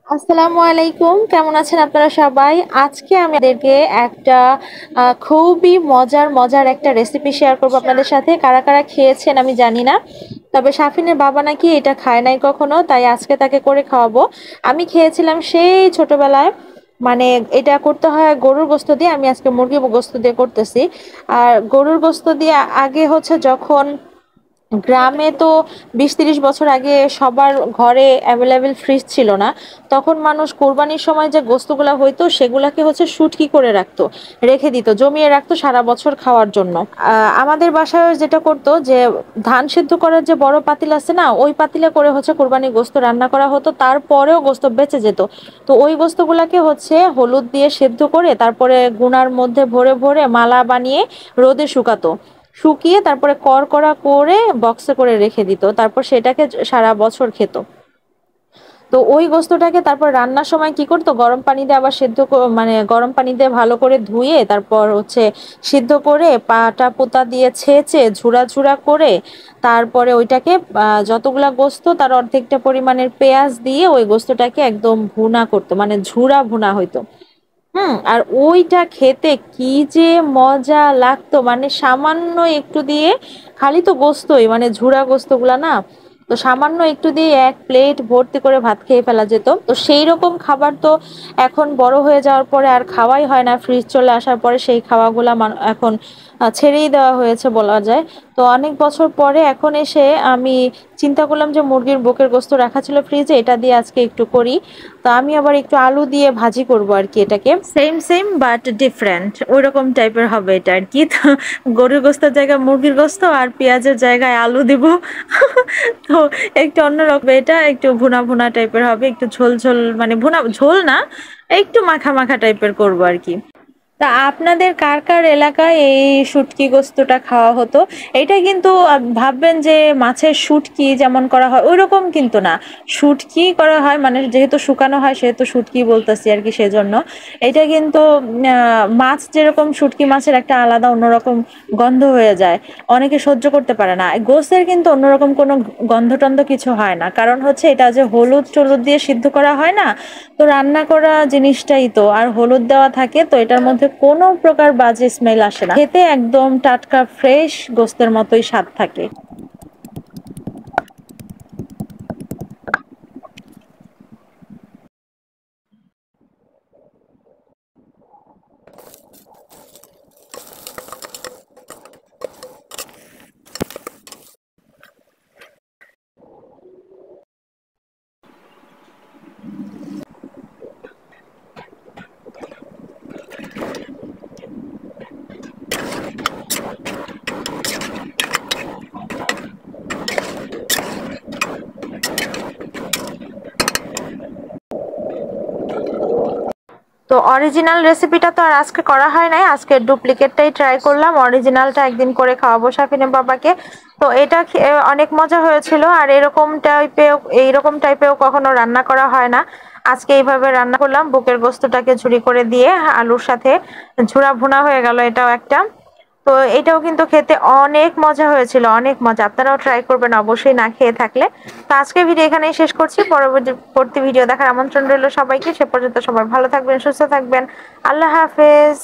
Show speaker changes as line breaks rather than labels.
আসসালামু আলাইকুম, কেমন আছেন আপনারা সবাই? আজকে আমি আপনাদেরকে একটা খুবই মজার একটা রেসিপি শেয়ার করব আপনাদের সাথে। কারা কারা খেয়েছেন আমি জানি না, তবে শাফিনের বাবা নাকি এটা খায় নাই কখনো, তাই আজকে তাকে করে খাওয়াবো। আমি খেয়েছিলাম সেই ছোটবেলায়। মানে এটা করতে হয় গরুর গোস্ত দিয়ে, আমি আজকে মুরগির গোস্ত দিয়ে করতেছি। আর গরুর গোস্ত দিয়ে আগে হচ্ছে যখন গ্রামে তো 20-30 বছর আগে সবার ঘরে অ্যাভেলেবেল ফ্রিজ ছিল না, তখন মানুষ কোরবানির সময় যে গোস্তগুলা হইতো সেগুলাকে হচ্ছে শুটকি করে রাখতো, রেখে দিত, জমিয়ে রাখতো সারা বছর খাওয়ার জন্য। আমাদের বাসায় যেটা করতো যে ধান সেদ্ধ করার যে বড় পাতিল আছে না, ওই পাতিলে করে হচ্ছে কোরবানির গোস্ত রান্না করা হতো, তারপরেও গোস্ত বেঁচে যেত। তো ওই গোস্তগুলাকে হচ্ছে হলুদ দিয়ে সেদ্ধ করে তারপরে গুনার মধ্যে ভরে ভরে মালা বানিয়ে রোদে শুকাতো। শুকিয়ে তারপরে কড়কড়া করে বক্সে করে রেখে দিত, তারপর সেটাকে সারা বছর খেত। তো ওই গোস্তটাকে তারপর রান্নার সময় কি করতো, গরম পানি দিয়ে আবার মানে গরম পানি দিয়ে ভালো করে ধুয়ে তারপর হচ্ছে সিদ্ধ করে পাটা পোতা দিয়ে ছেঁচে ঝুরা ঝুরা করে তারপরে ওইটাকে যতগুলা গোস্ত তার অর্ধেকটা পরিমাণের পেঁয়াজ দিয়ে ওই গোস্তটাকে একদম ভুনা করতো, মানে ঝুরা ভুনা হইতো। আর ওইটা খেতে কি যে মজা লাগতো, মানে সামান্য একটু দিয়ে, খালি তো গোস্তই মানে ঝুরা গোস্তগুলা না, তো সামান্য একটু দিয়ে এক প্লেট ভর্তি করে ভাত খেয়ে ফেলা যেত। তো সেই রকম খাবার তো এখন বড় হয়ে যাওয়ার পরে আর খাওয়াই হয় না, ফ্রিজ চলে আসার পরে সেই খাওয়াগুলা এখন ছেড়েই দেওয়া হয়েছে বলা যায়। তো অনেক বছর পরে এখন এসে আমি চিন্তা করলাম যে মুরগির বুকের গোস্ত রাখা ছিল ফ্রিজে, এটা দিয়ে আজকে একটু করি। তো আমি আবার একটু আলু দিয়ে ভাজি করব আর কি, এটাকে সেম সেম বাট ডিফারেন্ট ওইরকম টাইপের হবে এটা আর কি। তো গরুর গোস্তের জায়গায় মুরগির গোস্ত আর পেঁয়াজের জায়গায় আলু দিব। তো একটু অন্যরকম, এটা একটু ভুনা ভুনা টাইপের হবে, একটু ঝোল ঝোল, মানে ভুনা ঝোল না, একটু মাখা মাখা টাইপের করবো আর কি। তা আপনাদের কার কার এলাকায় এই শুটকি গোস্তটা খাওয়া হতো? এটা কিন্তু ভাববেন যে মাছের শুটকি যেমন করা হয় ওইরকম কিন্তু না। শুটকি করা হয়, মানে যেহেতু শুকানো হয় সেহেতু শুটকি বলতেছি আর কি, সেজন্য। এটা কিন্তু মাছ যেরকম শুটকি মাছের একটা আলাদা অন্যরকম গন্ধ হয়ে যায়, অনেকে সহ্য করতে পারে না। গোস্তের কিন্তু অন্যরকম কোনো গন্ধ টন্ধ কিছু হয় না, কারণ হচ্ছে এটা যে হলুদ টলুদ দিয়ে সিদ্ধ করা হয় না, তো রান্না করা জিনিসটাই তো আর হলুদ দেওয়া থাকে, তো এটার মধ্যে কোনো প্রকার বাজে স্মেল আসে না, খেতে একদম টাটকা ফ্রেশ গোস্তের মতোই স্বাদ থাকে। তো অরিজিনাল রেসিপিটা তো আর আজকে করা হয় নাই, আজকে ডুপ্লিকেটটাই ট্রাই করলাম, অরিজিনালটা একদিন করে খাওয়াবো শাফিনের বাবাকে। তো এটা অনেক মজা হয়েছিল, আর এইরকম টাইপেও কখনো রান্না করা হয় না। আজকে এইভাবে রান্না করলাম, বুকের গোস্তটাকে ঝুরি করে দিয়ে আলুর সাথে ঝুরা ভুনা হয়ে গেল এটাও একটা। তো এটাও কিন্তু খেতে অনেক মজা হয়েছিল, অনেক মজা। আপনারাও ট্রাই করবেন অবশ্যই না খেয়ে থাকলে। তো আজকে ভিডিও এখানেই শেষ করছি, পরবর্তী ভিডিও দেখার আমন্ত্রণ রইল সবাইকে। সে পর্যন্ত সবাই ভালো থাকবেন, সুস্থ থাকবেন। আল্লাহ হাফেজ।